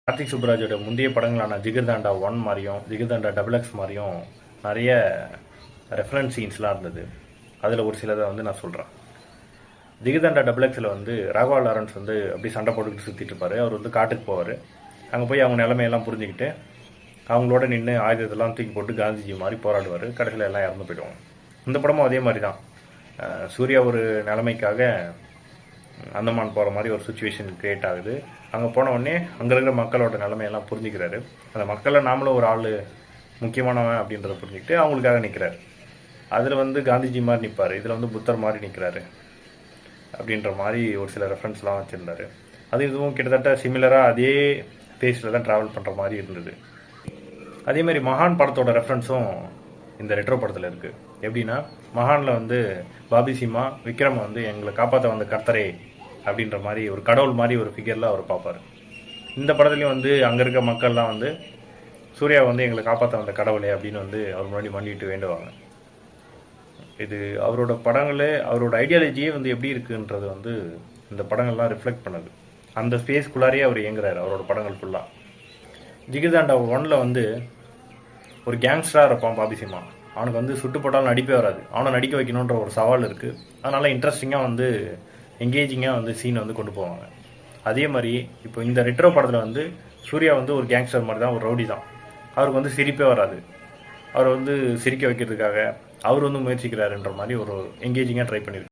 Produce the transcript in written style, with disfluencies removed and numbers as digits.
கார்த்திக் சுப்புராஜோட முந்தைய படங்களான ஜிகர்தாண்டா 1 மாதிரியும் ஜிகர்தாண்டா XX மாதிரியும் நிறைய ரெஃபரன்ஸ் சீன்ஸ்லாம் இருந்தது. அதில் ஒரு சிலதை நான் சொல்கிறேன். ஜிகர்தாண்டா XXல ராகவா லாரன்ஸ் அப்படி சண்டை போட்டுக்கிட்டு சுற்றிட்டு இருப்பார். அவர் காட்டுக்கு போவார். அங்கே போய் அவங்க நிலைமையெல்லாம் புரிஞ்சுக்கிட்டு அவங்களோட நின்று ஆயுதத்தெல்லாம் தூக்கி போட்டு காந்திஜி மாதிரி போராடுவார். கடைசியில் எல்லாம் இறந்து போயிடுவாங்க. இந்த படமும் அதே மாதிரி தான். சூர்யா ஒரு நிலைமைக்காக அந்தமான் போகிற மாதிரி ஒரு சுச்சுவேஷன் க்ரியேட் ஆகுது. அங்கே போன உடனே அங்கே இருக்கிற மக்களோட நிலைமையெல்லாம் புரிஞ்சுக்கிறாரு. அந்த மக்களை நாமளும் ஒரு ஆள் முக்கியமானவன் அப்படின்றத புரிஞ்சுக்கிட்டு அவங்களுக்காக நிற்கிறார். அதில் காந்திஜி மாதிரி நிற்பார், இதில் புத்தர் மாதிரி நிற்கிறாரு அப்படின்ற மாதிரி ஒரு சில ரெஃபரன்ஸ்லாம் வச்சுருந்தார். அது இதுவும் கிட்டத்தட்ட சிமிலராக அதே பேஸில் தான் ட்ராவல் பண்ணுற மாதிரி இருந்தது. அதேமாதிரி மகான் படத்தோட ரெஃபரன்ஸும் இந்த ரெட்ரோ படத்தில் இருக்குது. எப்படின்னா, மகானில் பாபி சிம்மா விக்ரம் எங்களை காப்பாற்ற வந்த கர்த்தரே அப்படின்ற மாதிரி ஒரு கடவுள் மாதிரி ஒரு ஃபிகரில் அவர் பார்ப்பார். இந்த படத்துலையும் அங்கே இருக்க மக்கள்லாம் சூர்யா எங்களை காப்பாற்ற வந்த கடவுளே அப்படின்னு அவர் முன்னாடி மண்டிட்டு வேண்டுவாங்க. இது அவரோட படங்களே, அவரோட ஐடியாலஜியே எப்படி இருக்குன்றது இந்த படங்கள்லாம் ரிஃப்ளெக்ட் பண்ணுது. அந்த ஸ்பேஸ்குள்ளாரே அவர் இயங்குறாரு அவரோட படங்கள் ஃபுல்லாக. ஜிகர்தாண்டா 1ல் ஒரு கேங்ஸ்டராக இருப்பான் பாபி சிம்மா. அவனுக்கு சுட்டு போட்டாலும் நடிப்பே வராது. அவனை நடிக்க வைக்கணுன்ற ஒரு சவால் இருக்குது. அதனால் இன்ட்ரெஸ்டிங்காக எங்கேஜிங்காக சீன் கொண்டு போவாங்க. அதே மாதிரி இப்போ இந்த ரெட்ரோ படத்தில் சூர்யா ஒரு கேங்ஸ்டர் மாதிரி தான், ஒரு ரவுடி தான். அவருக்கு சிரிப்பே வராது. அவர் சிரிக்க வைக்கிறதுக்காக அவர் முயற்சிக்கிறாருன்ற மாதிரி ஒரு எங்கேஜிங்காக ட்ரை பண்ணியிருக்கு.